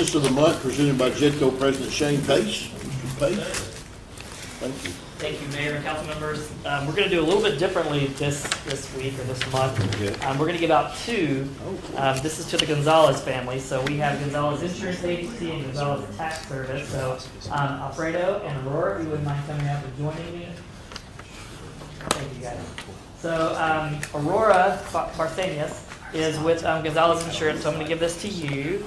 Business of the month presented by Jetco President Shane Pace. Mr. Pace, thank you. Thank you, Mayor and council members. We're going to do a little bit differently this week or this month. Okay. We're going to give out two. This is to the Gonzalez family. So we have Gonzalez Insurance Agency and Gonzalez Tax Service. So Alfredo and Aurora, if you wouldn't mind coming up and joining me. Thank you, guys. So Aurora Barcenas is with Gonzalez Insurance. So I'm going to give this to you.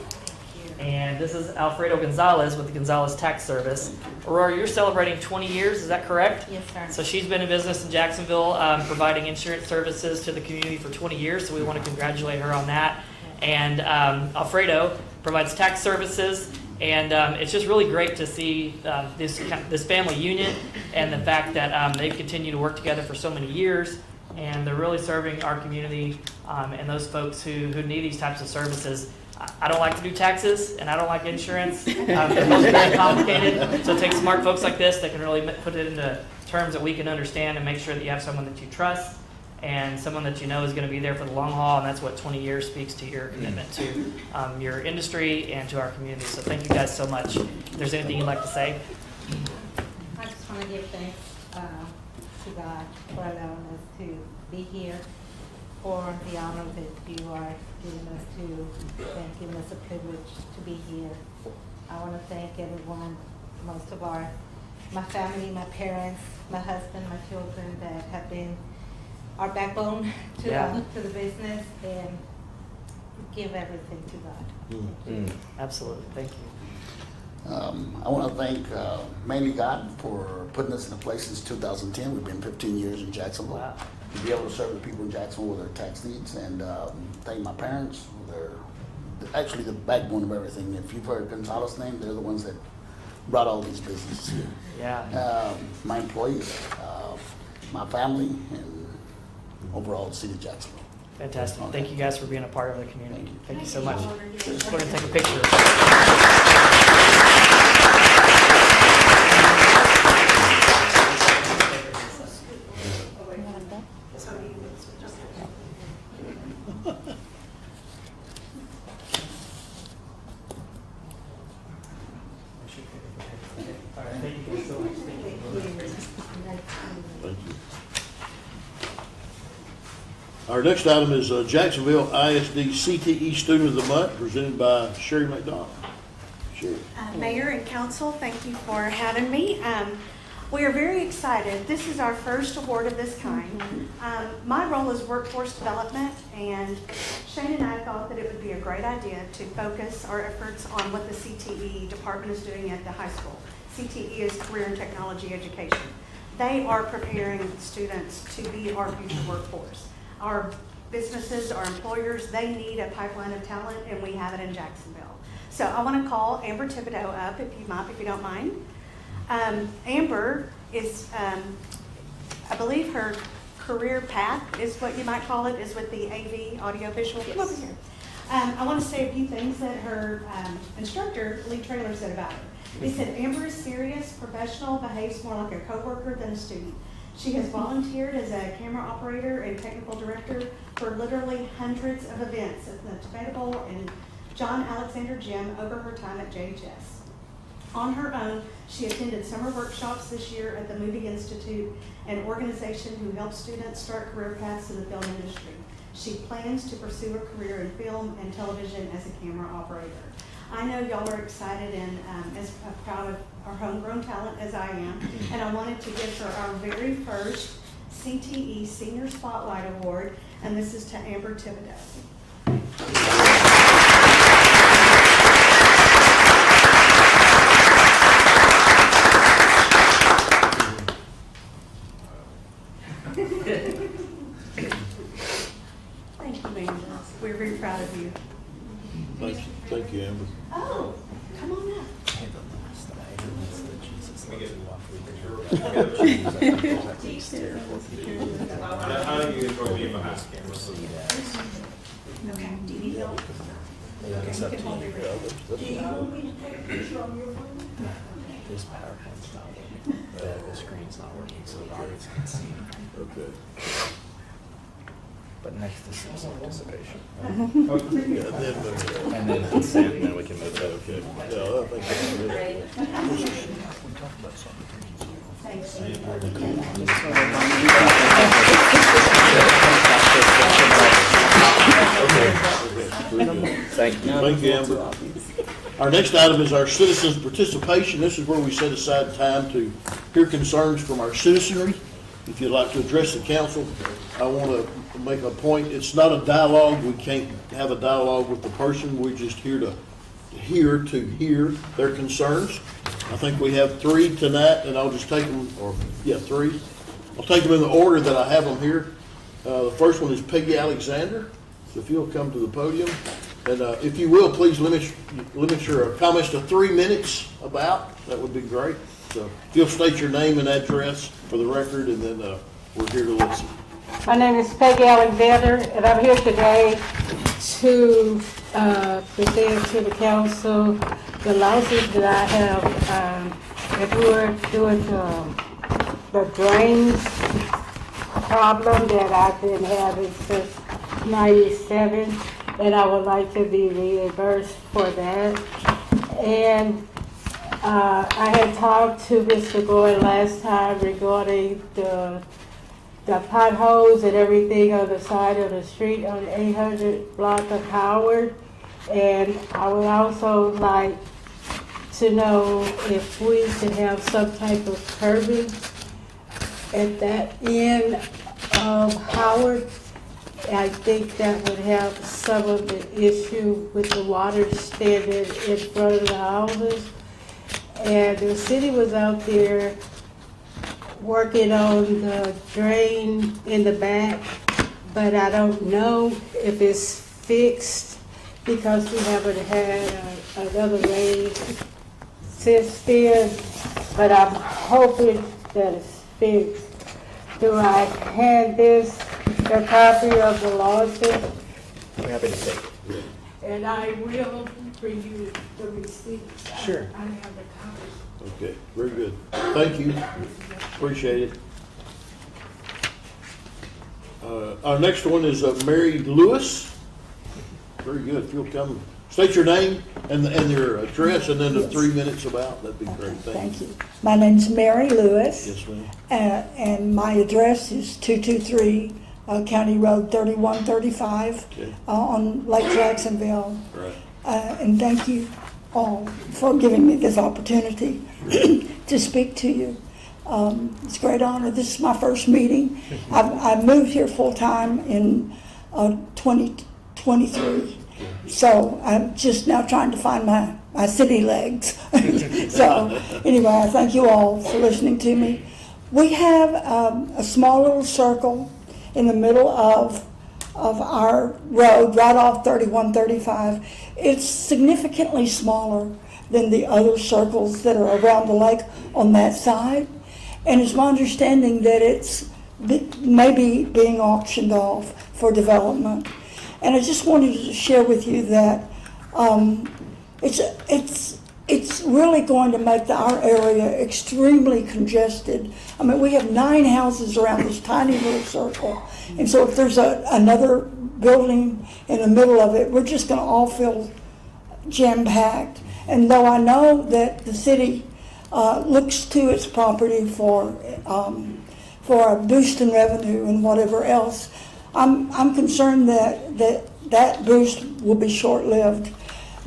And this is Alfredo Gonzalez with the Gonzalez Tax Service. Aurora, you're celebrating 20 years, is that correct? Yes, sir. So she's been in business in Jacksonville, providing insurance services to the community for 20 years, so we want to congratulate her on that. And Alfredo provides tax services, and it's just really great to see this family union and the fact that they continue to work together for so many years, and they're really serving our community and those folks who need these types of services. I don't like to do taxes, and I don't like insurance. They're both very complicated, so it takes smart folks like this that can really put it into terms that we can understand and make sure that you have someone that you trust and someone that you know is going to be there for the long haul, and that's what 20 years speaks to your commitment to your industry and to our community. So thank you guys so much. If there's anything you'd like to say. I just want to give thanks to God for allowing us to be here, for the honor that you are giving us and giving us a privilege to be here. I want to thank everyone, most of my family, my parents, my husband, my children that have been our backbone to the business, and give everything to God. Absolutely. Thank you. I want to thank mainly God for putting us in a place since 2010. We've been 15 years in Jacksonville. Wow. To be able to serve the people in Jacksonville with their tax needs, and thank my parents. They're actually the backbone of everything. If you've heard Gonzalez's name, they're the ones that brought all these businesses here. Yeah. My employees, my family, and overall the city of Jacksonville. Fantastic. Thank you guys for being a part of the community. Thank you so much. Just go ahead and take a picture. All right, thank you guys so much. Thank you. Our next item is Jacksonville ISD CTE Student of the Month, presented by Sherry McDonald. Sherry. Mayor and council, thank you for having me. We are very excited. This is our first award of this kind. My role is workforce development, and Shane and I thought that it would be a great idea to focus our efforts on what the CTE department is doing at the high school. CTE is Career and Technology Education. They are preparing students to be our future workforce. Our businesses, our employers, they need a pipeline of talent, and we have it in Jacksonville. So I want to call Amber Thibodeau up, if you don't mind. Amber is, I believe her career path is what you might call it, is with the AV, audiovisual. Come over here. I want to say a few things that her instructor, Lee Traylor, said about her. He said, Amber is serious, professional, behaves more like a coworker than a student. She has volunteered as a camera operator and technical director for literally hundreds of events at the Tomato Bowl and John Alexander Gym over her time at JHS. On her own, she attended summer workshops this year at the Movie Institute, an organization who helps students start career paths in the film industry. She plans to pursue a career in film and television as a camera operator. I know y'all are excited and as proud of our homegrown talent as I am, and I wanted to give her our very first CTE Senior Spotlight Award, and this is to Amber Thibodeau. Thank you, Amber. We're very proud of you. Thank you, Amber. Oh, come on up. How do you enjoy being behind the camera? Okay, do you need help? It's up to you. Do you want me to take a picture on your phone? This PowerPoint's not working. The screen's not working, so the audience can see. Okay. But next to citizen participation. Yeah, then, And then consent, and then we can move to. okay. Yeah, I think that's good. Thank you. Thank you, Amber. Our next item is our citizens' participation. This is where we set aside time to hear concerns from our citizenry. If you'd like to address the council, I want to make a point. It's not a dialogue. We can't have a dialogue with the person. We're just here to hear their concerns. I think we have 3 tonight, and I'll just take them, 3. I'll take them in the order that I have them here. The first one is Peggy Alexander. So if you'll come to the podium. And if you will, please limit your comments to 3 minutes about. That would be great. So if you'll state your name and address for the record, and then we're here to listen. My name is Peggy Alexander, and I'm here today to present to the council the losses that I have endured due to the drains problem that I've been having since '97, and I would like to be reimbursed for that. And I had talked to Mr. Gordon last time regarding the potholes and everything on the side of the street on the 800 block of Howard. And I would also like to know if we could have some type of curbing at that end of Howard. I think that would help some of the issue with the water standing in front of the houses. And the city was out there working on the drain in the back, but I don't know if it's fixed because we haven't had another rain since then, but I'm hoping that it's fixed. Do I hand this a copy of the lawsuit? We're happy to take it. And I will bring you the receipts. Sure. I have the copies. Okay, very good. Thank you. Appreciate it. Our next one is Mary Lewis. Very good. If you'll come, state your name and your address, and then the 3 minutes about, that'd be great. Thank you. Thank you. My name's Mary Lewis, Yes, ma'am. and my address is 223 County Road 3135 Okay. On Lake Jacksonville. Right. And thank you all for giving me this opportunity to speak to you. It's a great honor. This is my first meeting. I moved here full-time in 2023. So I'm just now trying to find my city legs. So anyway, I thank you all for listening to me. We have a small little circle in the middle of our road, right off 3135. It's significantly smaller than the other circles that are around the lake on that side. And it's my understanding that it's maybe being auctioned off for development. And I just wanted to share with you that it's really going to make our area extremely congested. I mean, we have 9 houses around this tiny little circle. And so if there's another building in the middle of it, we're just going to all feel jam-packed. And though I know that the city looks to its property for a boost in revenue and whatever else, I'm concerned that boost will be short-lived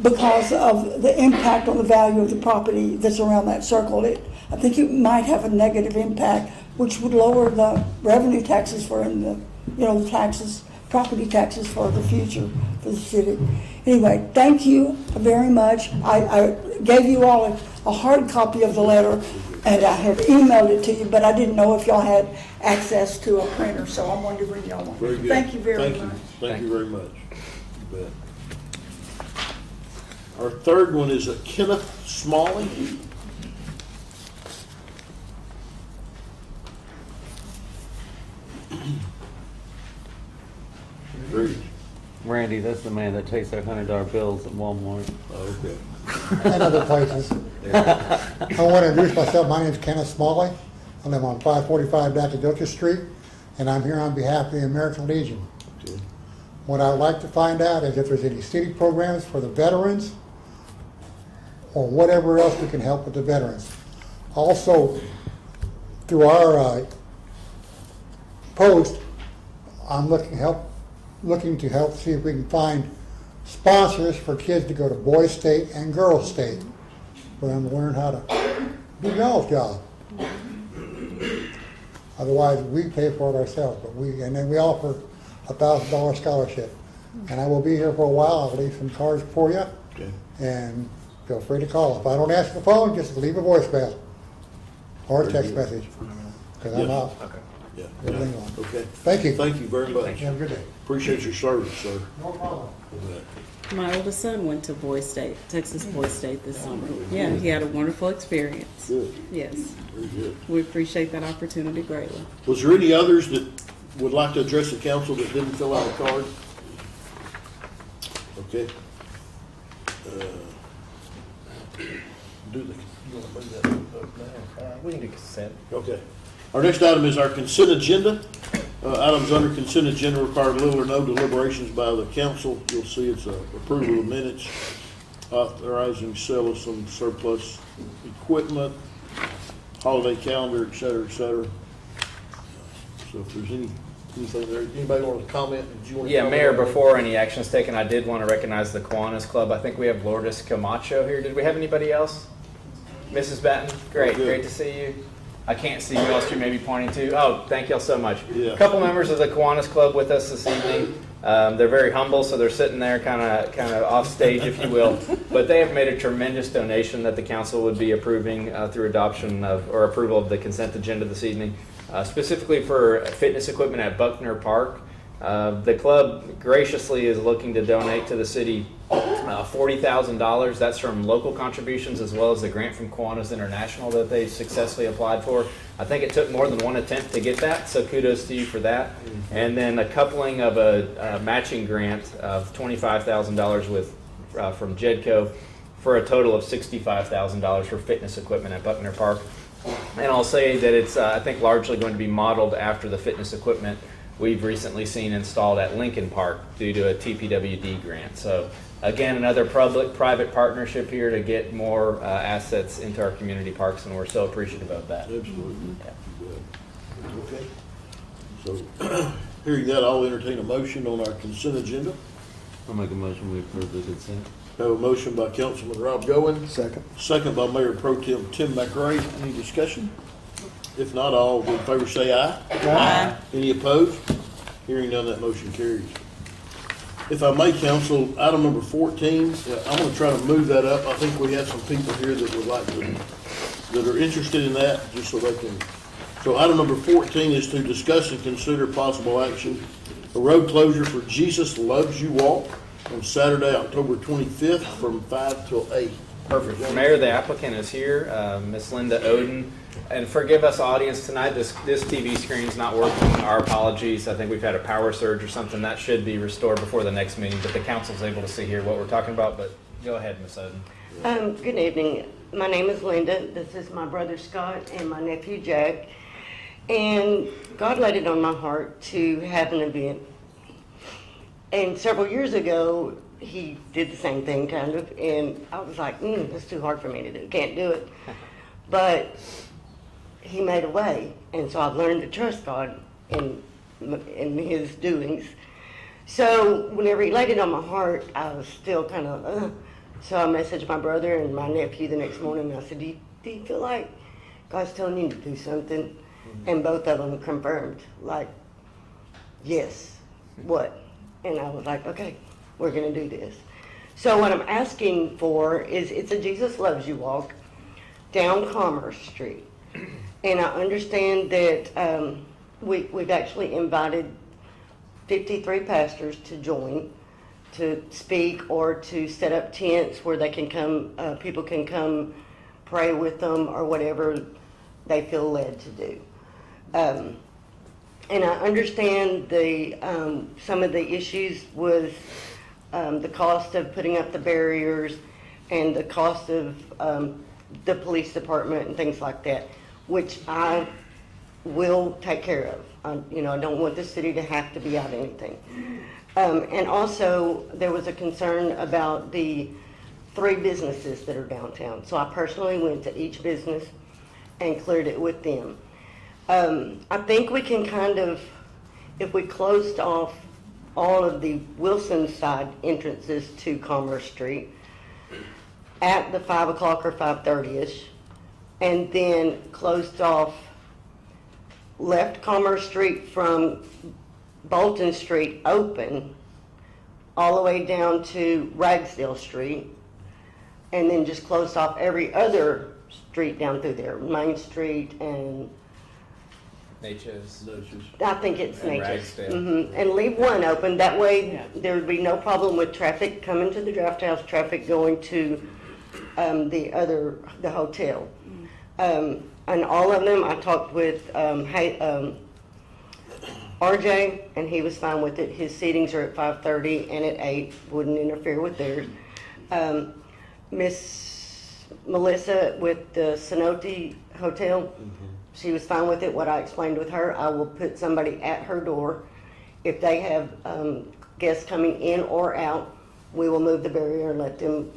because of the impact on the value of the property that's around that circle. I think it might have a negative impact, which would lower the revenue taxes the taxes, property taxes for the future for the city. Anyway, thank you very much. I gave you all a hard copy of the letter, and I had emailed it to you, but I didn't know if y'all had access to a printer, so I wanted to bring y'all one. Very good. Thank you very much. Thank you very much. You bet. Our third one is Kenneth Smalley. Great. Randy, that's the man that takes our $100 bills at Walmart. Okay. And other places. I want to introduce myself. My name is Kenneth Smalley. I live on 545 Nacogdoches Street, and I'm here on behalf of the American Legion. Okay. What I'd like to find out is if there's any city programs for the veterans or whatever else we can help with the veterans. Also, through our post, I'm looking to help see if we can find sponsors for kids to go to Boys State and Girls State, for them to learn how to do y'all's job. Otherwise, we pay for it ourselves, and then we offer a $1,000 scholarship. And I will be here for a while. I'll leave some cards for you, Okay. and feel free to call. If I don't answer the phone, just leave a voicemail or a text message, because I'm Yeah. out. Okay. Yeah. Everything on. Okay. Thank you. Thank you very much. Have a good day. Appreciate your service, sir. No problem. My oldest son went to Boys State, Texas Boys State this summer. Yeah, he had a wonderful experience. Good, Yes, very good. we appreciate that opportunity greatly. Was there any others that would like to address the council that didn't fill out a card? Okay. Do the, you want to bring that up now? We can do consent. Okay. Our next item is our consent agenda. Items under consent agenda require little or no deliberations by the council. You'll see it's approval of minutes, authorizing sale of some surplus equipment, holiday calendar, et cetera, et cetera. So if there's anything there, anybody want to comment? Did you want to Yeah, comment Mayor, on that? before any action is taken, I did want to recognize the Kiwanis Club. I think we have Lourdes Camacho here. Did we have anybody else? Mrs. Batten? Great, Good. great to see you. I can't see who else you may be pointing to. Oh, thank y'all so much. Yeah. A couple members of the Kiwanis Club with us this evening. They're very humble, so they're sitting there kind of off stage, if you will. But they have made a tremendous donation that the council would be approving through adoption of, or approval of the consent agenda this evening, specifically for fitness equipment at Buckner Park. The club graciously is looking to donate to the city $40,000. That's from local contributions as well as the grant from Kiwanis International that they successfully applied for. I think it took more than one attempt to get that, so kudos to you for that. And then a coupling of a matching grant of $25,000 with from JEDCO for a total of $65,000 for fitness equipment at Buckner Park. And I'll say that it's, I think, largely going to be modeled after the fitness equipment we've recently seen installed at Lincoln Park due to a TPWD grant. So again, another public-private partnership here to get more assets into our community parks, and we're so appreciative of that. Absolutely. Okay. So, hearing that, I'll entertain a motion on our consent agenda. I'll make a motion, we approve the consent. Have a motion by Councilman Rob Goen. Second. Second by Mayor Pro Tem Tim McRae. Any discussion? If not, all in favor say aye. Aye. Any opposed? Hearing none, that motion carries. If I may, council, item number 14, I'm going to try to move that up. I think we have some people here that would like to, that are interested in that, just so they can. So item number 14 is to discuss and consider possible action, a road closure for Jesus Loves You Walk on Saturday, October 25th from 5 till 8. Perfect. Mayor, the applicant is here, Miss Linda Oden. And forgive us, audience, tonight, this TV screen's not working. Our apologies. I think we've had a power surge or something. That should be restored before the next meeting, but the council's able to see here what we're talking about. But go ahead, Miss Oden. Good evening. My name is Linda. This is my brother Scott and my nephew Jack. And God laid it on my heart to have an event. And several years ago, he did the same thing, kind of. And I was like, that's too hard for me to do. Can't do it. But he made a way. And so I've learned to trust God in his doings. So whenever he laid it on my heart, I was still kind of, So I messaged my brother and my nephew the next morning, and I said, do you feel like God's telling you to do something? And both of them confirmed, like, yes, what? And I was like, okay, we're going to do this. So what I'm asking for is, it's a Jesus Loves You walk down Commerce Street. And I understand that we've actually invited 53 pastors to join, to speak or to set up tents where they can come, people can come pray with them or whatever they feel led to do. And I understand the some of the issues with the cost of putting up the barriers and the cost of the police department and things like that, which I will take care of. I don't want the city to have to be out anything. And also, there was a concern about the 3 businesses that are downtown. So I personally went to each business and cleared it with them. I think we can kind of, if we closed off all of the Wilson side entrances to Commerce Street at the 5 o'clock or 5:30ish, and then closed off, left Commerce Street from Bolton Street open all the way down to Ragsdale Street, and then just closed off every other street down through there, Main Street and Natchez. I think it's And Nature's. Ragsdale. And leave one open, that way Yeah. there would be no problem with traffic coming to the Draft House, traffic going to the hotel. And all of them, I talked with RJ, and he was fine with it. His seatings are at 5:30 and at 8, wouldn't interfere with theirs. Miss Melissa with the Cenote Hotel, she was fine with it. What I explained with her, I will put somebody at her door. If they have guests coming in or out, we will move the barrier and let them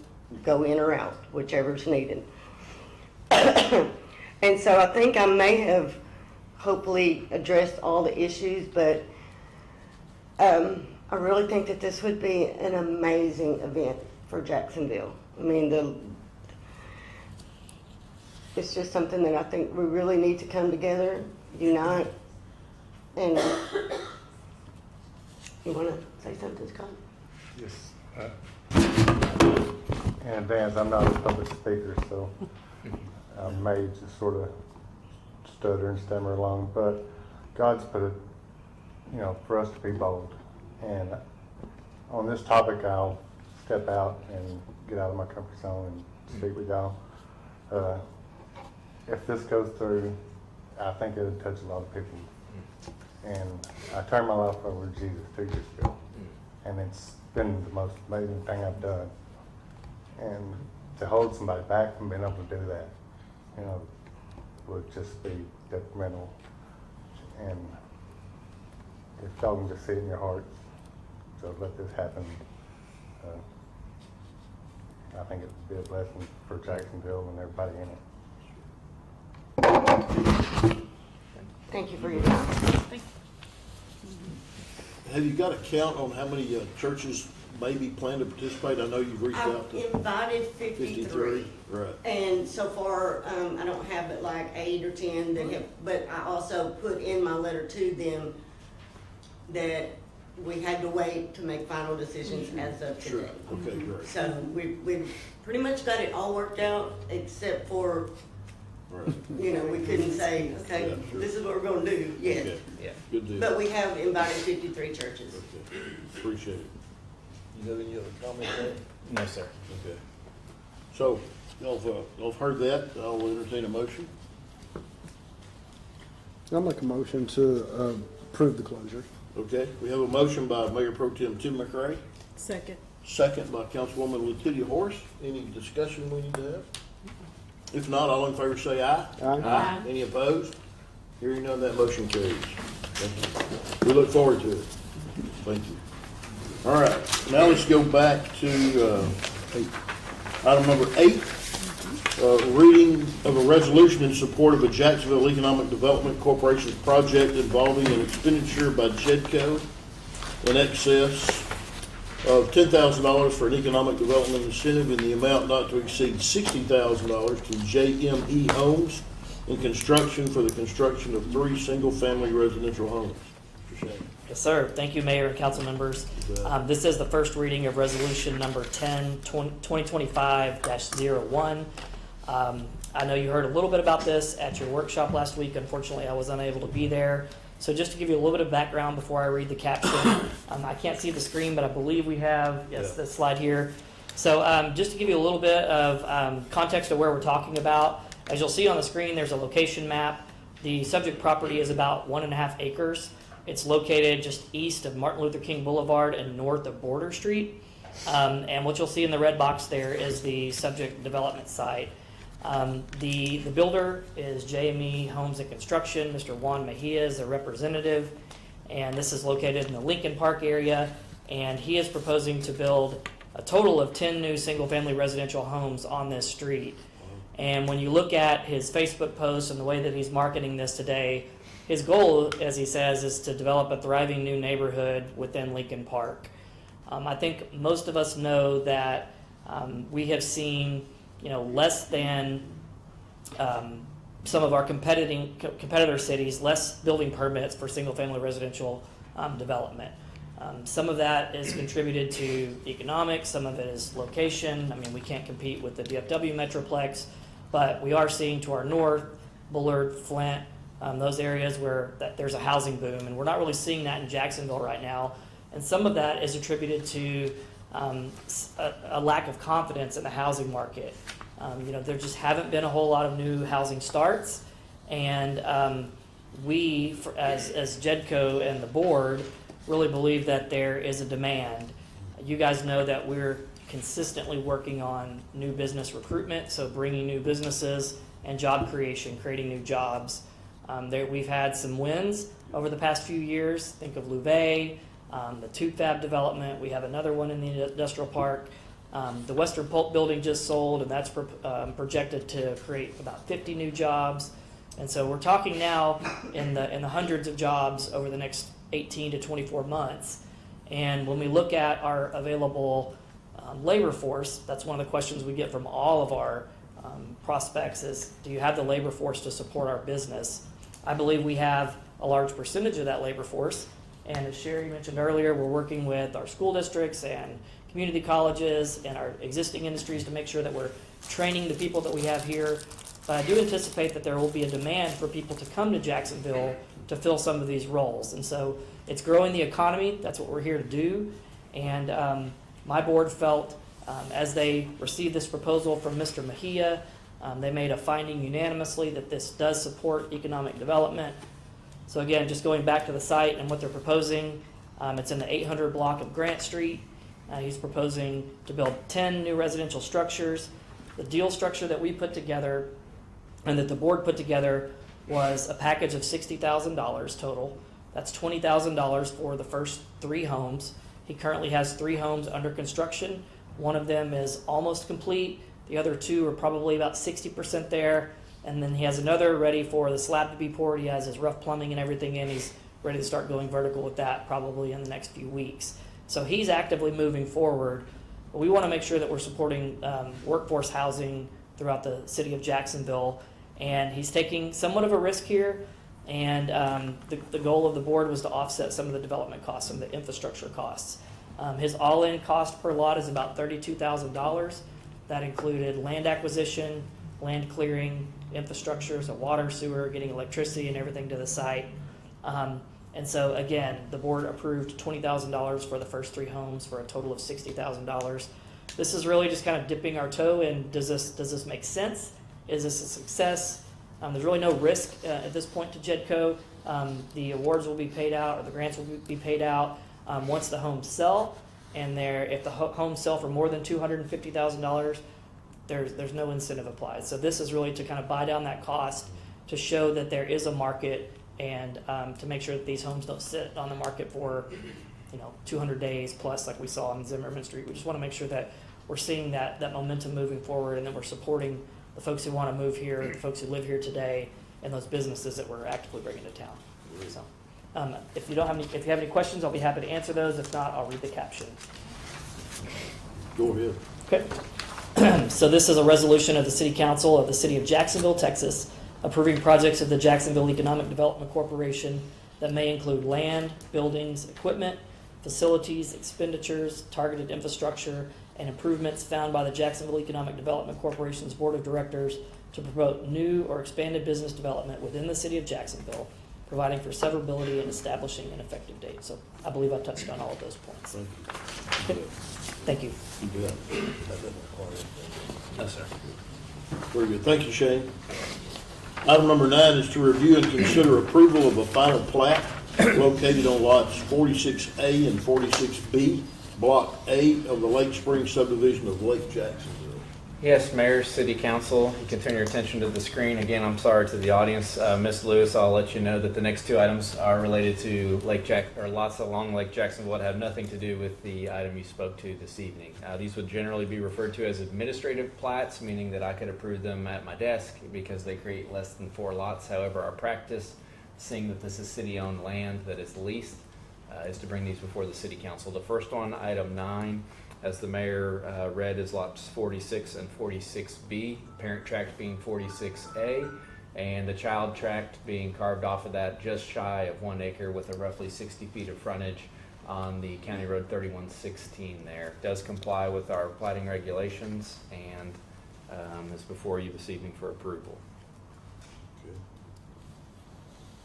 go in or out, whichever's needed. And so I think I may have hopefully addressed all the issues, but I really think that this would be an amazing event for Jacksonville. I mean, it's just something that I think we really need to come together, unite, and you want to say something, Scott? Yes. In advance, I'm not a public speaker, so I may just sort of stutter and stammer along, but God's put it, for us to be bold. And on this topic, I'll step out and get out of my comfort zone and speak with y'all. If this goes through, I think it'll touch a lot of people. And I turned my life over to Jesus 2 years ago, and it's been the most amazing thing I've done. And to hold somebody back from being able to do that, would just be detrimental. And if y'all can just see it in your heart, so let this happen. I think it would be a blessing for Jacksonville and everybody in it. Thank you for your time. Have you got a count on how many churches maybe plan to participate? I know you've reached out to I've invited 53. Right. And so far, I don't have but like 8 or 10 that have, but I also put in my letter to them that we had to wait to make final decisions as of Sure. today. Okay, great. So we've pretty much got it all worked out, except for, Right. we couldn't say, okay, Yeah, sure. this is what we're gonna do yet. Okay. Yeah. Good deal. But we have invited 53 churches. Okay. Appreciate it. You have any other comments there? No, sir. Okay. So, y'all have heard that. I'll entertain a motion. I'll make a motion to approve the closure. Okay, we have a motion by Mayor Pro Tem Tim McRae, Second. second by Councilwoman Letitia Horse. Any discussion we need to have? If not, all in favor say aye. Aye. Any opposed? Hearing none, that motion carries. Thank you. We look forward to it. Thank you. All right, now let's go back to item number 8. Reading of a resolution in support of a Jacksonville Economic Development Corporation project involving an expenditure by JEDCO in excess of $10,000 for an economic development incentive in the amount not to exceed $60,000 to JME Homes in construction for the construction of 3 single-family residential homes. Mr. Shane. Yes, sir. Thank you, Mayor and council members. This is the first reading of resolution number 2025-01. I know you heard a little bit about this at your workshop last week. Unfortunately, I was unable to be there. So just to give you a little bit of background before I read the caption, I can't see the screen, but I believe we have, this slide here. So just to give you a little bit of context of where we're talking about, as you'll see on the screen, there's a location map. The subject property is about 1.5 acres. It's located just east of Martin Luther King Boulevard and north of Border Street. And what you'll see in the red box there is the subject development site. The builder is JME Homes and Construction. Mr. Juan Mejia is a representative, and this is located in the Lincoln Park area. and he is proposing to build a total of 10 new single-family residential homes on this street. And when you look at his Facebook posts and the way that he's marketing this today, his goal, as he says, is to develop a thriving new neighborhood within Lincoln Park. I think most of us know that we have seen, less than some of our competitor cities, less building permits for single-family residential development. Some of that is contributed to economics, some of it is location. I mean, we can't compete with the DFW Metroplex, but we are seeing to our north, Bullard, Flint, those areas where there's a housing boom, and we're not really seeing that in Jacksonville right now. And some of that is attributed to a lack of confidence in the housing market. There just haven't been a whole lot of new housing starts, and we, as JEDCO and the board, really believe that there is a demand. You guys know that we're consistently working on new business recruitment, so bringing new businesses and job creation, creating new jobs. We've had some wins over the past few years. Think of Louvet, the Tube Fab development. We have another one in the industrial park. The Western Pulp building just sold, and that's projected to create about 50 new jobs. And so we're talking now in the hundreds of jobs over the next 18 to 24 months. And when we look at our available labor force, that's one of the questions we get from all of our prospects is, do you have the labor force to support our business? I believe we have a large percentage of that labor force. And as Sherry mentioned earlier, we're working with our school districts and community colleges and our existing industries to make sure that we're training the people that we have here. But I do anticipate that there will be a demand for people to come to Jacksonville to fill some of these roles. And so it's growing the economy. That's what we're here to do. And my board felt, as they received this proposal from Mr. Mejia, they made a finding unanimously that this does support economic development. So again, just going back to the site and what they're proposing, it's in the 800 block of Grant Street. He's proposing to build 10 new residential structures. The deal structure that we put together and that the board put together was a package of $60,000 total. That's $20,000 for the first 3 homes. He currently has 3 homes under construction. One of them is almost complete. The other 2 are probably about 60% there. And then he has another ready for the slab to be poured. He has his rough plumbing and everything in. He's ready to start going vertical with that probably in the next few weeks. So he's actively moving forward. But we want to make sure that we're supporting workforce housing throughout the city of Jacksonville. And he's taking somewhat of a risk here. And the goal of the board was to offset some of the development costs, some of the infrastructure costs. His all-in cost per lot is about $32,000. That included land acquisition, land clearing, infrastructure, so water, sewer, getting electricity and everything to the site. And so again, the board approved $20,000 for the first 3 homes for a total of $60,000. This is really just kind of dipping our toe in, does this make sense? Is this a success? There's really no risk at this point to JEDCO. The awards will be paid out, or the grants will be paid out once the homes sell. And if the homes sell for more than $250,000, there's no incentive applied. So this is really to kind of buy down that cost, to show that there is a market, and to make sure that these homes don't sit on the market for 200 days plus, like we saw on Zimmerman Street. We just want to make sure that we're seeing that momentum moving forward, and that we're supporting the folks who want to move here, the folks who live here today, and those businesses that we're actively bringing to town. So, if you have any questions, I'll be happy to answer those. If not, I'll read the caption. Go ahead. Okay. So this is a resolution of the City Council of the City of Jacksonville, Texas, approving projects of the Jacksonville Economic Development Corporation that may include land, buildings, equipment, facilities, expenditures, targeted infrastructure, and improvements found by the Jacksonville Economic Development Corporation's Board of Directors to promote new or expanded business development within the City of Jacksonville, providing for severability and establishing an effective date. So I believe I touched on all of those points. Thank you. You do that. No, sir. Very good. Thank you, Shane. Item number 9 is to review and consider approval of a final plat located on lots 46A and 46B, Block A of the Lake Springs subdivision of Lake Jacksonville. Yes, Mayor, City Council, you can turn your attention to the screen. Again, I'm sorry to the audience. Ms. Lewis, I'll let you know that the next two items are related to lots along Lake Jacksonville that have nothing to do with the item you spoke to this evening. These would generally be referred to as administrative plats, meaning that I could approve them at my desk because they create less than 4 lots. However, our practice, seeing that this is city-owned land that is leased, is to bring these before the City Council. The first one, item 9, as the mayor read, is lots 46 and 46B, parent tract being 46A, and the child tract being carved off of that just shy of 1 acre with a roughly 60 feet of frontage on the County Road 3116 there. It does comply with our plating regulations and is before you this evening for approval.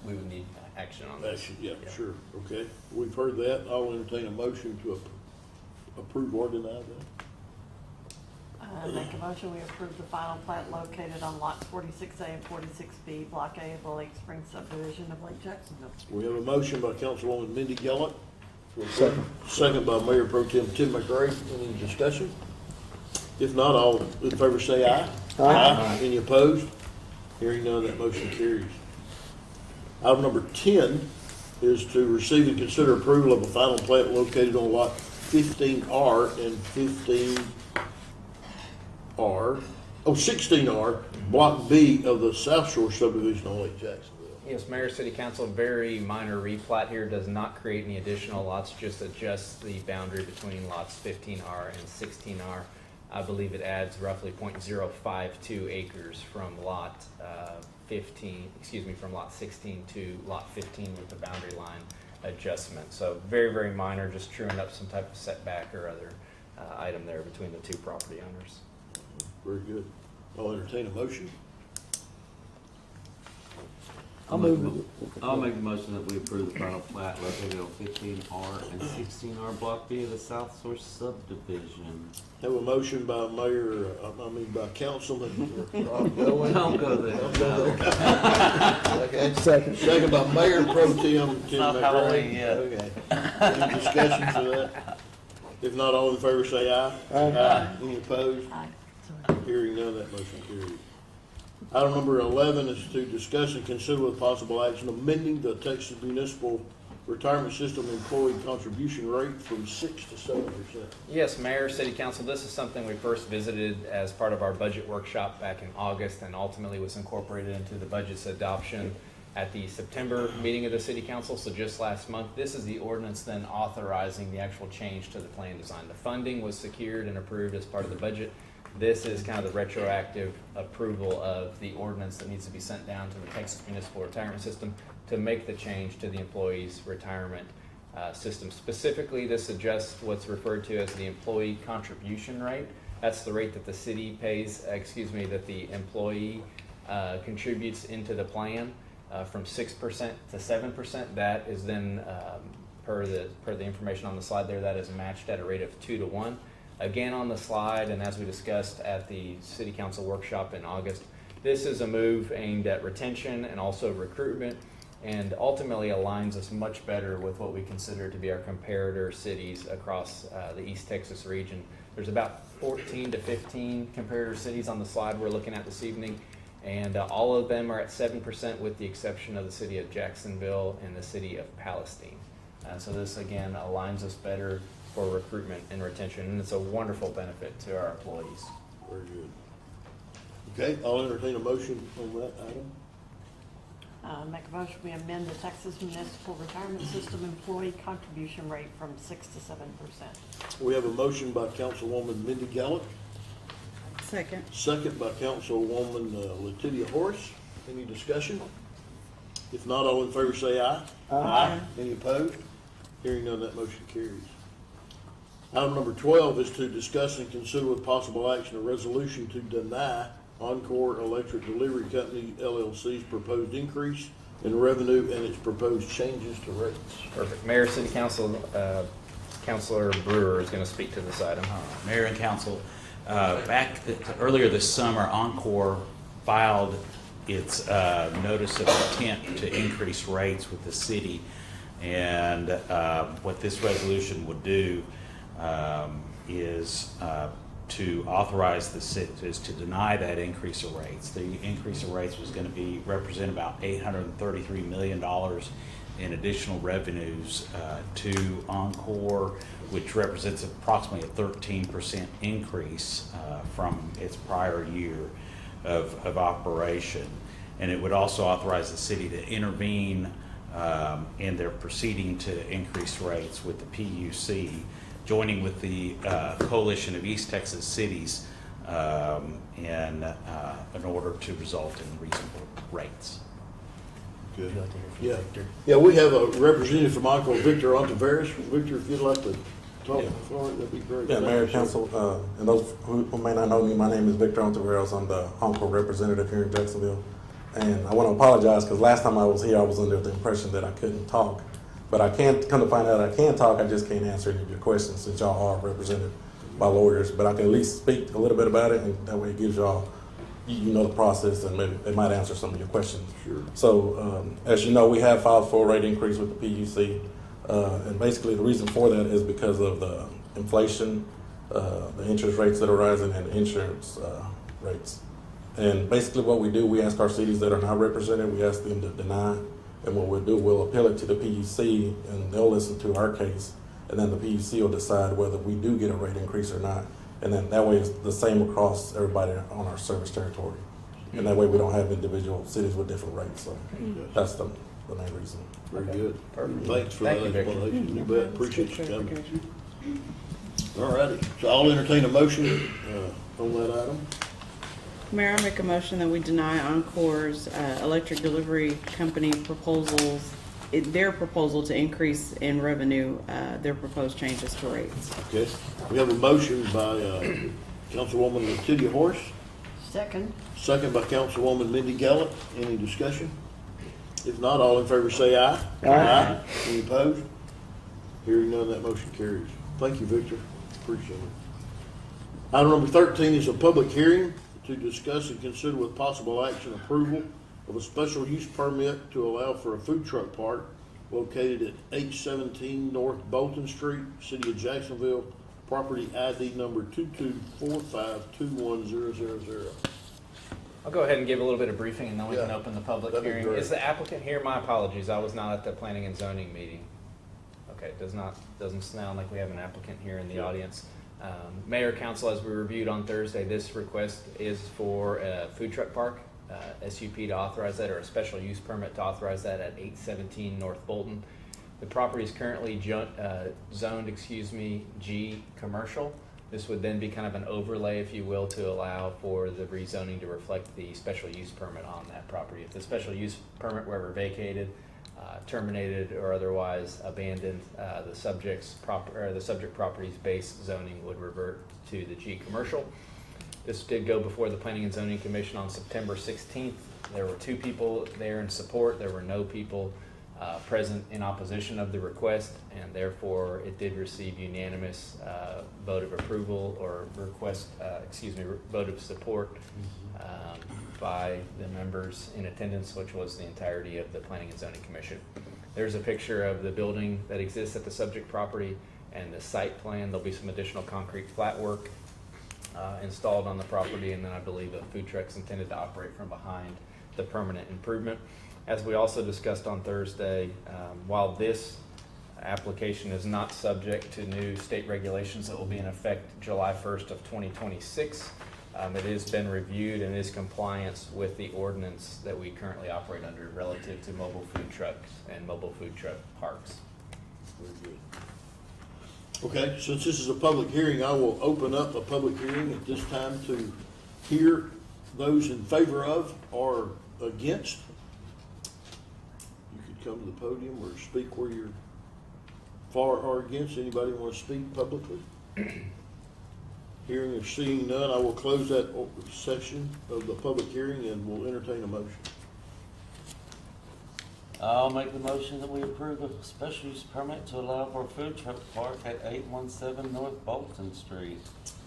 We would need action on this. Yeah, sure, okay. We've heard that. I'll entertain a motion to approve or deny that. Make a motion, we approve the final plat located on lots 46A and 46B, Block A of the Lake Springs subdivision of Lake Jacksonville. We have a motion by Councilwoman Mindy Gallup. Second by Mayor Pro Tem Tim McRae. Any discussion? If not, all in favor say aye. Aye. Any opposed? Hearing none, that motion carries. Item number 10 is to receive and consider approval of a final plat located on lot 15R and 16R, Block B of the South Shore subdivision on Lake Jacksonville. Yes, Mayor, City Council, very minor replat here, does not create any additional lots, just adjusts the boundary between lots 15R and 16R. I believe it adds roughly 0.052 acres from lot from lot 16 to lot 15 with the boundary line adjustment. So very, very minor, just truing up some type of setback or other item there between the two property owners. Very good. I'll entertain a motion. I'll make the motion that we approve the final plat located on 15R and 16R Block B of the South Shore subdivision. Have a motion by by Councilman Rob Goen. Don't go there. Okay. Second by Mayor Pro Tem Tim Not McRae. Halloween yet. Okay. Any discussion for that? If not, all in favor say aye. Aye. Any opposed? Aye. Hearing none, that motion carries. Item number 11 is to discuss and consider with possible action amending the Texas Municipal Retirement System employee contribution rate from 6 to 7%. Yes, Mayor, City Council, this is something we first visited as part of our budget workshop back in August and ultimately was incorporated into the budget's adoption at the September meeting of the City Council, so just last month. This is the ordinance then authorizing the actual change to the plan design. The funding was secured and approved as part of the budget. This is kind of the retroactive approval of the ordinance that needs to be sent down to the Texas Municipal Retirement System to make the change to the employees' retirement system. Specifically, this adjusts what's referred to as the employee contribution rate. That's the rate that the city pays, that the employee contributes into the plan from 6% to 7%. That is then, per the information on the slide there, that is matched at a rate of 2 to 1. Again, on the slide, and as we discussed at the City Council workshop in August, this is a move aimed at retention and also recruitment, and ultimately aligns us much better with what we consider to be our comparator cities across the East Texas region. There's about 14 to 15 comparator cities on the slide we're looking at this evening, and all of them are at 7% with the exception of the city of Jacksonville and the city of Palestine. So this, again, aligns us better for recruitment and retention, and it's a wonderful benefit to our employees. Very good. Okay, I'll entertain a motion on that item. Make a motion, we amend the Texas Municipal Retirement System employee contribution rate from 6 to 7%. We have a motion by Councilwoman Mindy Gallup, Second. second by Councilwoman Latitia Horace. Any discussion? If not, all in favor say aye. Aye. Any opposed? Hearing none, that motion carries. Item number 12 is to discuss and consider with possible action a resolution to deny Encore Electric Delivery Company LLC's proposed increase in revenue and its proposed changes to rates. Perfect. Mayor, City Council, Councilor Brewer is going to speak to this item. Mayor and Council, earlier this summer, Encore filed its notice of intent to increase rates with the city, and what this resolution would do is to authorize the cities to deny that increase of rates. The increase of rates was going to represent about $833 million in additional revenues to Encore, which represents approximately a 13% increase from its prior year of operation. And it would also authorize the city to intervene in their proceeding to increase rates with the PUC, joining with the Coalition of East Texas Cities in order to result in reasonable rates. Good. Yeah. Yeah, we have a representative from Encore, Victor Ontiveros. Victor, if you'd like to talk for it, that'd be great. Yeah, Mayor, Council, and those who may not know me, my name is Victor Ontiveros. I'm the Encore representative here in Jacksonville. And I want to apologize because last time I was here, I was under the impression that I couldn't talk. But I can't come to find out I can talk. I just can't answer any of your questions since y'all are represented by lawyers. But I can at least speak a little bit about it, and that way it gives y'all, you know, the process, and maybe they might answer some of your questions. Sure. So, as you know, we have filed for a rate increase with the PUC. And basically the reason for that is because of the inflation, the interest rates that are rising, and the insurance rates. And basically what we do, we ask our cities that are not represented, we ask them to deny. And what we'll do, we'll appeal it to the PUC, and they'll listen to our case. And then the PUC will decide whether we do get a rate increase or not. And then that way it's the same across everybody on our service territory. And that way we don't have individual cities with different rates. So that's the main reason. Very good. Perfect. Thanks for Thank that you, Victor. explanation. You bet. Appreciate you coming. All righty. So I'll entertain a motion on that item. Mayor, I make a motion that we deny Encore's electric delivery company proposals, their proposal to increase in revenue, their proposed changes to rates. Okay. We have a motion by Councilwoman Letitia Horse, Second. second by Councilwoman Mindy Gallup. Any discussion? If not, all in favor say aye. Aye. Any opposed? Hearing none, that motion carries. Thank you, Victor. Appreciate it. Item number 13 is a public hearing to discuss and consider with possible action approval of a special use permit to allow for a food truck park located at 817 North Bolton Street, City of Jacksonville, property ID number 224521000. I'll go ahead and give a little bit of briefing, and then we can open the public that'd be hearing. great. Is the applicant here? My apologies, I was not at the planning and zoning meeting. Okay, doesn't sound like we have an applicant here in the audience. Mayor, Council, as we reviewed on Thursday, this request is for a food truck park, SUP to authorize that, or a special use permit to authorize that at 817 North Bolton. The property is currently zoned, G commercial. This would then be kind of an overlay, if you will, to allow for the rezoning to reflect the special use permit on that property. If the special use permit were ever vacated, terminated, or otherwise abandoned, the subject property's base zoning would revert to the G commercial. This did go before the Planning and Zoning Commission on September 16th. There were 2 people there in support. There were no people present in opposition of the request, and therefore it did receive unanimous vote of approval, or vote of support by the members in attendance, which was the entirety of the Planning and Zoning Commission. There's a picture of the building that exists at the subject property and the site plan. There'll be some additional concrete flat work installed on the property, and then I believe a food truck's intended to operate from behind the permanent improvement. As we also discussed on Thursday, while this application is not subject to new state regulations that will be in effect July 1st of 2026, it has been reviewed and is compliance with the ordinance that we currently operate under relative to mobile food trucks and mobile food truck parks. Very good. Okay, since this is a public hearing, I will open up a public hearing at this time to hear those in favor of or against. You could come to the podium or speak where you're for or against. Anybody want to speak publicly? Hearing or seeing none, I will close that section of the public hearing and will entertain a motion. I'll make the motion that we approve a special use permit to allow for a food truck park at 817 North Bolton Street.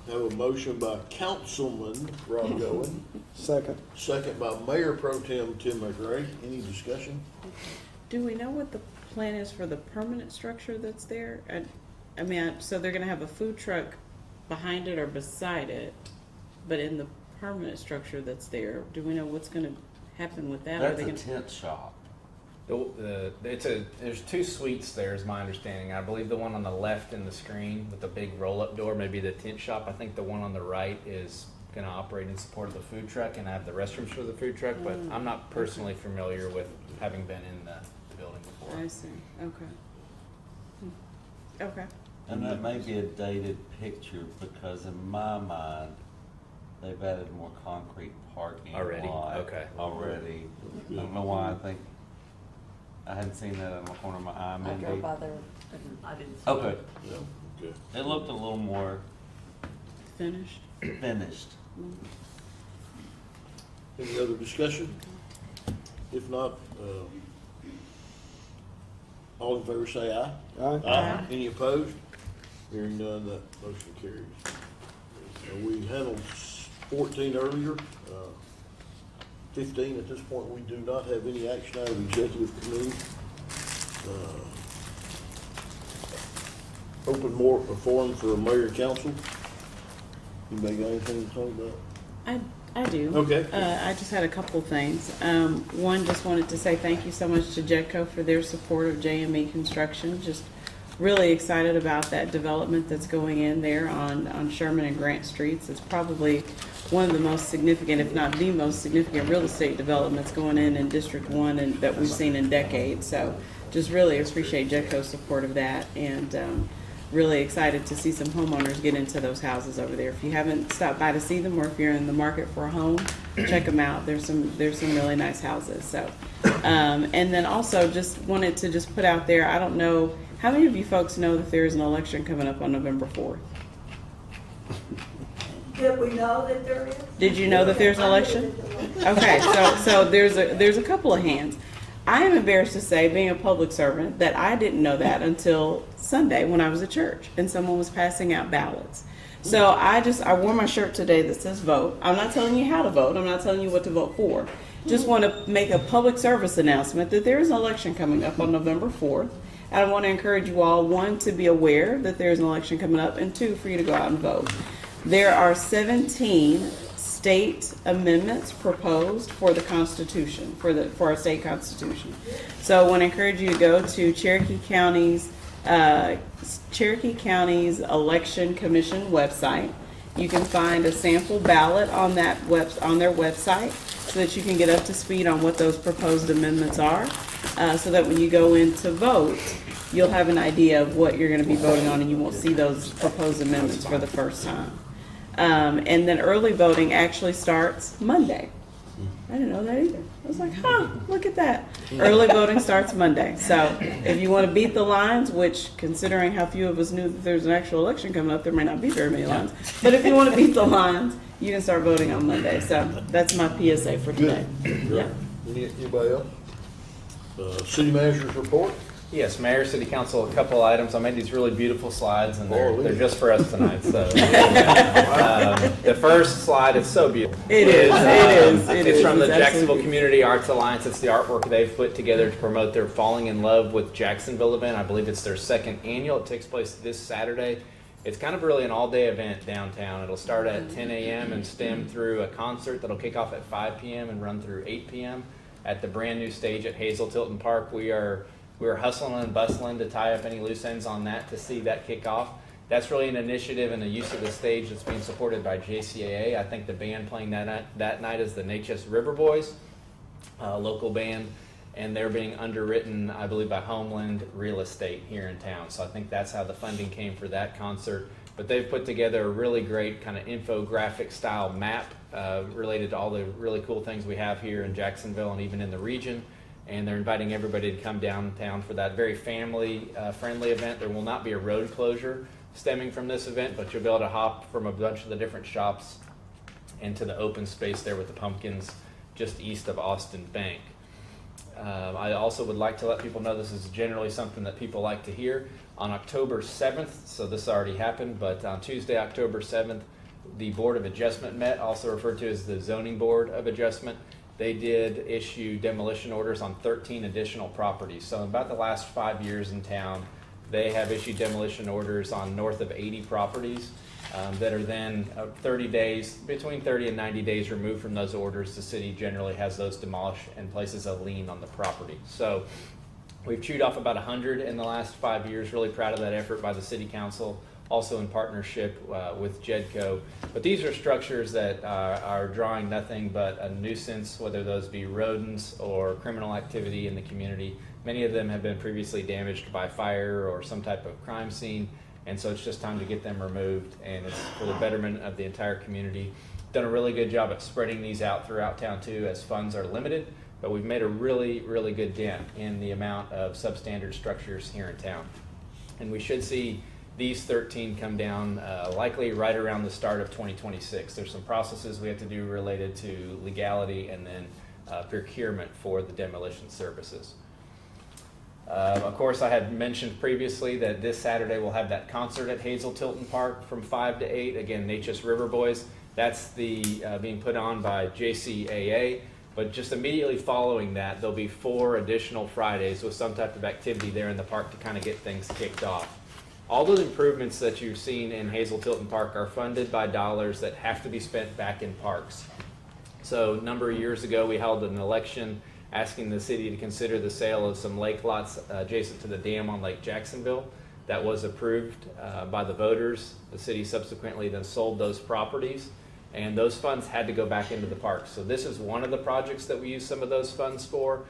I have a motion by Councilman Rob Goen. Second. Second by Mayor Pro Tem Tim McRae. Any discussion? Do we know what the plan is for the permanent structure that's there? I mean, so they're gonna have a food truck behind it or beside it, but in the permanent structure that's there, do we know what's gonna happen with that? Are That's they a gonna- tent shop. There's two suites there, is my understanding. I believe the one on the left in the screen with the big roll-up door, maybe the tent shop. I think the one on the right is going to operate in support of the food truck and have the restrooms for the food truck, but I'm not personally familiar with having been in the building before. I see, okay. Okay. And that may be a dated picture because in my mind, they've added more concrete parking Already? lot Okay. already. I don't know why I hadn't seen that on the corner of my eye. I Mindy. drove by there and I didn't see it. Okay. Yeah, okay. It looked a little more Finished? finished. Any other discussion? If not, all in favor say aye. Aye. Any opposed? Hearing none, that motion carries. We handled 14 earlier. 15, at this point, we do not have any action out of executive committee. Open more, a forum for mayor and council. Anybody got anything to talk about? I do. Okay. I just had a couple things. One, just wanted to say thank you so much to Jetco for their support of JME Construction. Just really excited about that development that's going in there on Sherman and Grant Streets. It's probably one of the most significant, if not the most significant, real estate developments going in District 1 and that we've seen in decades. So just really appreciate Jetco's support of that, and really excited to see some homeowners get into those houses over there. If you haven't stopped by to see them, or if you're in the market for a home, check them out. There's some really nice houses. So, and then also just wanted to just put out there, I don't know, how many of you folks know that there is an election coming up on November 4th? Did we know that there is? Did you know that there's an election? Okay, so there's a couple of hands. I am embarrassed to say, being a public servant, that I didn't know that until Sunday when I was at church and someone was passing out ballots. So I wore my shirt today that says vote. I'm not telling you how to vote. I'm not telling you what to vote for. Just want to make a public service announcement that there is an election coming up on November 4th. And I want to encourage you all, one, to be aware that there's an election coming up, and two, for you to go out and vote. There are 17 state amendments proposed for the Constitution, for our state Constitution. So I want to encourage you to go to Cherokee County's Election Commission website. You can find a sample ballot on their website so that you can get up to speed on what those proposed amendments are, so that when you go in to vote, you'll have an idea of what you're going to be voting on, and you won't see those proposed amendments for the first time. And then early voting actually starts Monday. I didn't know that either. I was like, look at that. Early voting starts Monday. So if you want to beat the lines, which, considering how few of us knew that there's an actual election coming up, there may not be very many lines. But if you want to beat the lines, you can start voting on Monday. So that's my PSA for today. Yeah. Anybody else? City manager's report? Yes, Mayor, City Council, a couple items. I made these really beautiful slides, and they're Holy. just for us tonight. So the first slide is so beautiful. It is. It's from the It's Jacksonville absolutely- Community Arts Alliance. It's the artwork they've put together to promote their Falling in Love with Jacksonville event. I believe it's their second annual. It takes place this Saturday. It's kind of really an all-day event downtown. It'll start at 10 a.m. and stem through a concert that'll kick off at 5 p.m. and run through 8 p.m. at the brand new stage at Hazel Tilton Park. We're hustling and bustling to tie up any loose ends on that to see that kick off. That's really an initiative and a use of the stage that's being supported by JCAA. I think the band playing that night is the Natchez River Boys, a local band, and they're being underwritten, I believe, by Homeland Real Estate here in town. So I think that's how the funding came for that concert. But they've put together a really great kind of infographic style map related to all the really cool things we have here in Jacksonville and even in the region. And they're inviting everybody to come downtown for that very family-friendly event. There will not be a road closure stemming from this event, but you'll be able to hop from a bunch of the different shops into the open space there with the pumpkins just east of Austin Bank. I also would like to let people know this is generally something that people like to hear. On October 7th, so this already happened, but on Tuesday, October 7th, the Board of Adjustment met, also referred to as the Zoning Board of Adjustment. They did issue demolition orders on 13 additional properties. So about the last 5 years in town, They have issued demolition orders on north of 80 properties that are then 30 days, between 30 and 90 days removed from those orders. The city generally has those demolished and places a lien on the property. So we've chewed off about 100 in the last 5 years. Really proud of that effort by the city council, also in partnership with JEDCO. But these are structures that are drawing nothing but a nuisance, whether those be rodents or criminal activity in the community. Many of them have been previously damaged by fire or some type of crime scene, and so it's just time to get them removed, and it's for the betterment of the entire community. Done a really good job at spreading these out throughout town too, as funds are limited, but we've made a really, really good dent in the amount of substandard structures here in town. And we should see these 13 come down likely right around the start of 2026. There's some processes we have to do related to legality and then procurement for the demolition services. Of course, I had mentioned previously that this Saturday we'll have that concert at Hazel Tilton Park from 5 to 8. Again, Natchez River Boys. That's being put on by JCAA. But just immediately following that, there'll be 4 additional Fridays with some type of activity there in the park to kind of get things kicked off. All those improvements that you've seen in Hazel Tilton Park are funded by dollars that have to be spent back in parks. So a number of years ago, we held an election asking the city to consider the sale of some lake lots adjacent to the dam on Lake Jacksonville. That was approved by the voters. The city subsequently then sold those properties, and those funds had to go back into the park. So this is one of the projects that we use some of those funds for.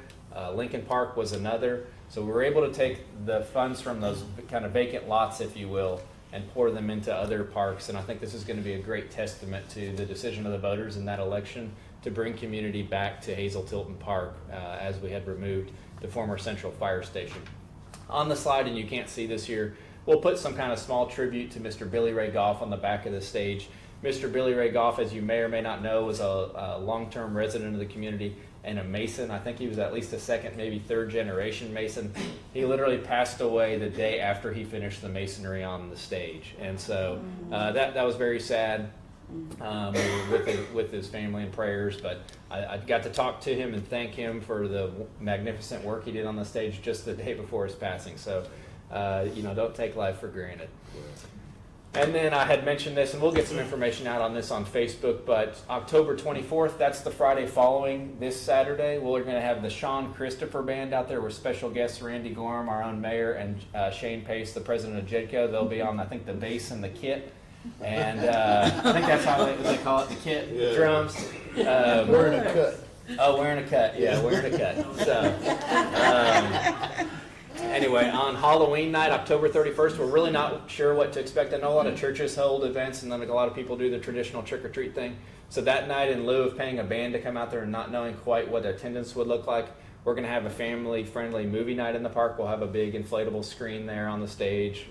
Lincoln Park was another. So we were able to take the funds from those kind of vacant lots, if you will, and pour them into other parks. And I think this is going to be a great testament to the decision of the voters in that election to bring community back to Hazel Tilton Park as we had removed the former Central Fire Station. On the slide, and you can't see this here, we'll put some kind of small tribute to Mr. Billy Ray Goff on the back of the stage. Mr. Billy Ray Goff, as you may or may not know, was a long-term resident of the community and a Mason. I think he was at least a second, maybe third generation Mason. He literally passed away the day after he finished the masonry on the stage. And so that was very sad. We were with his family and prayers, but I got to talk to him and thank him for the magnificent work he did on the stage just the day before his passing. So, don't take life for granted. And then I had mentioned this, and we'll get some information out on this on Facebook, but October 24th, that's the Friday following this Saturday, we're going to have the Sean Christopher Band out there with special guests Randy Gorham, our own mayor, and Shane Pace, the president of JEDCO. They'll be on, I think, the bass and the kit. And I think that's how they call it, the kit, Yeah. drums. Wearing a cut. Oh, wearing a cut. Yeah, wearing a cut. So, anyway, on Halloween night, October 31st, we're really not sure what to expect. I know a lot of churches hold events, and then a lot of people do the traditional trick-or-treat thing. So that night, in lieu of paying a band to come out there and not knowing quite what attendance would look like, we're going to have a family-friendly movie night in the park. We'll have a big inflatable screen there on the stage,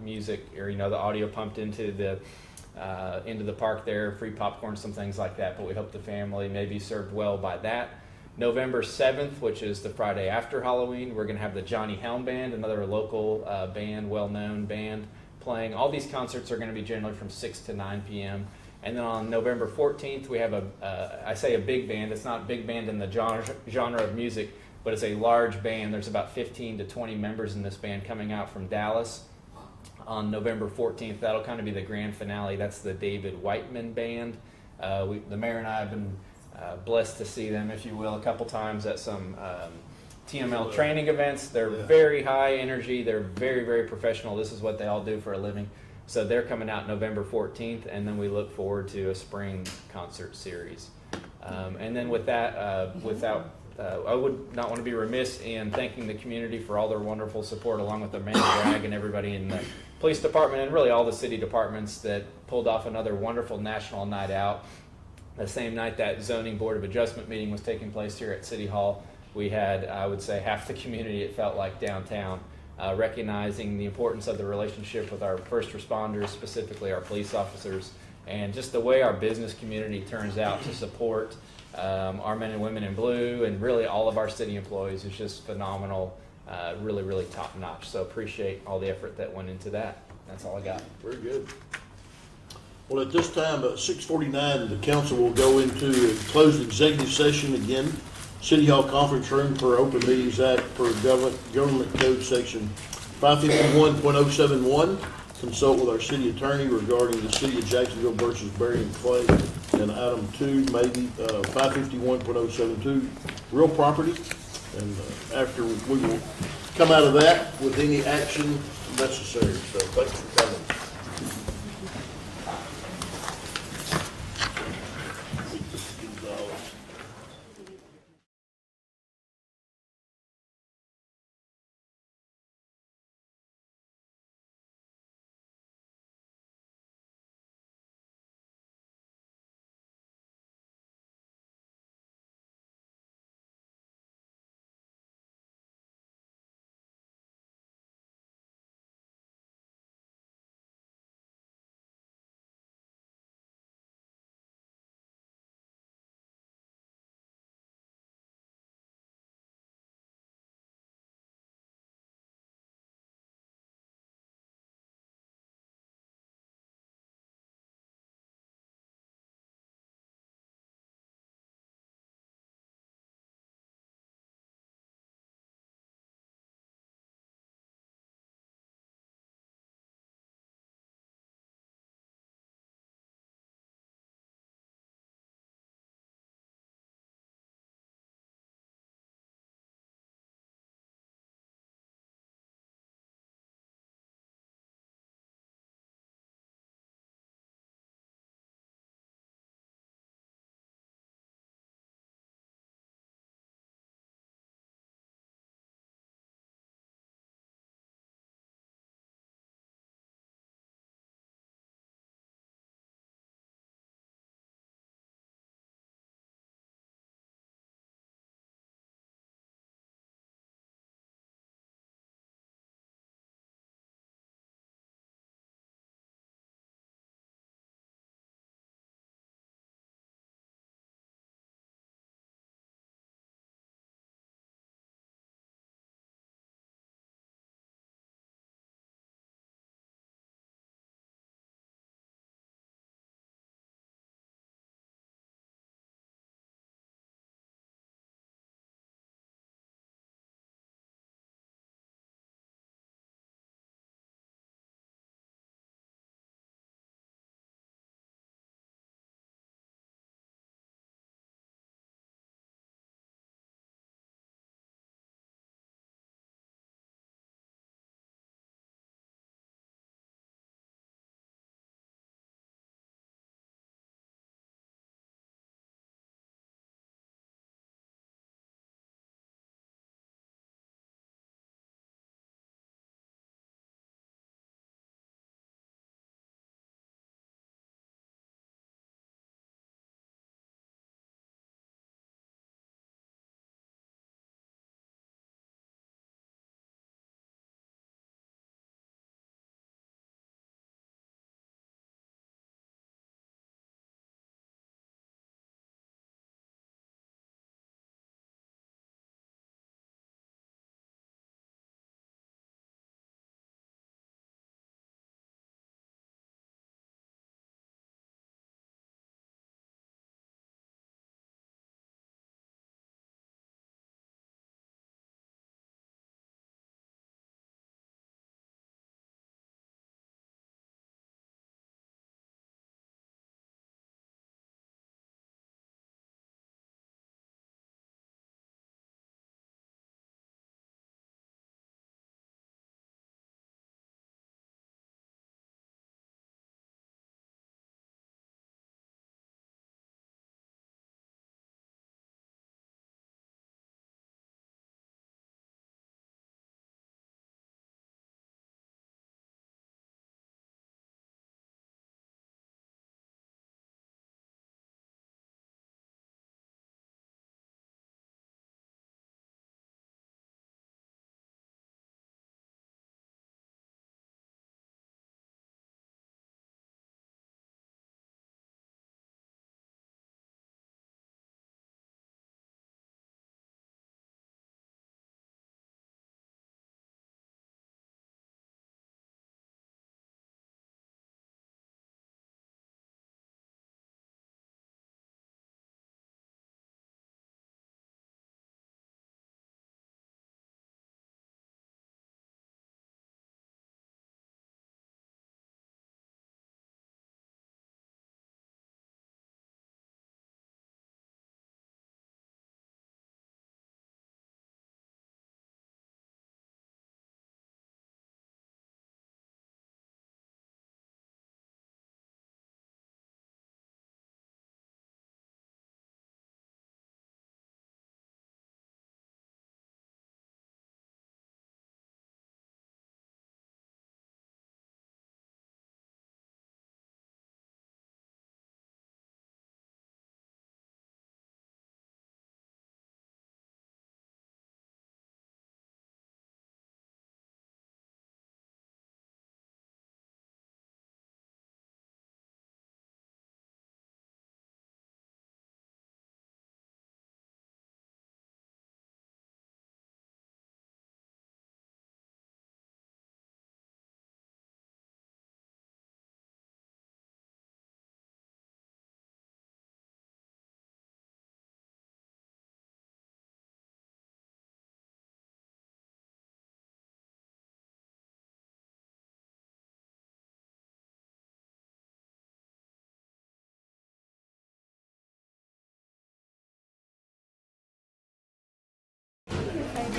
music, or the audio pumped into the park there, free popcorn, some things like that. But we hope the family may be served well by that. November 7th, which is the Friday after Halloween, we're going to have the Johnny Helm Band, another local band, well-known band, playing. All these concerts are going to be generally from 6 to 9 p.m. And then on November 14th, we have I say a big band. It's not a big band in the genre of music, but it's a large band. There's about 15 to 20 members in this band coming out from Dallas. On November 14th, that'll kind of be the grand finale. That's the David Whiteman Band. The mayor and I have been blessed to see them, if you will, a couple times at some TML training events. They're very high energy. They're very, very professional. This is what they all do for a living. So they're coming out November 14th, and then we look forward to a spring concert series. And then with that, I would not want to be remiss in thanking the community for all their wonderful support, along with Amanda Bragg and everybody in the police department and really all the city departments that pulled off another wonderful national night out. The same night that zoning board of adjustment meeting was taking place here at City Hall, we had, I would say, half the community, it felt like, downtown, recognizing the importance of the relationship with our first responders, specifically our police officers, and just the way our business community turns out to support our men and women in blue, and really all of our city employees is just phenomenal, really, really top notch. So appreciate all the effort that went into that. That's all I got. Very good. Well, at this time, at 6:49, the council will go into a closed executive session again. City Hall conference room per Open Meetings Act per Government Code Section 551.071, consult with our city attorney regarding the city of Jacksonville versus Berry and Clay. And item 2, maybe 551.072, real property. And after we will come out of that with any action necessary. So thanks for coming.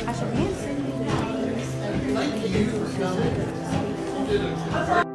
I should answer. Thank you for coming.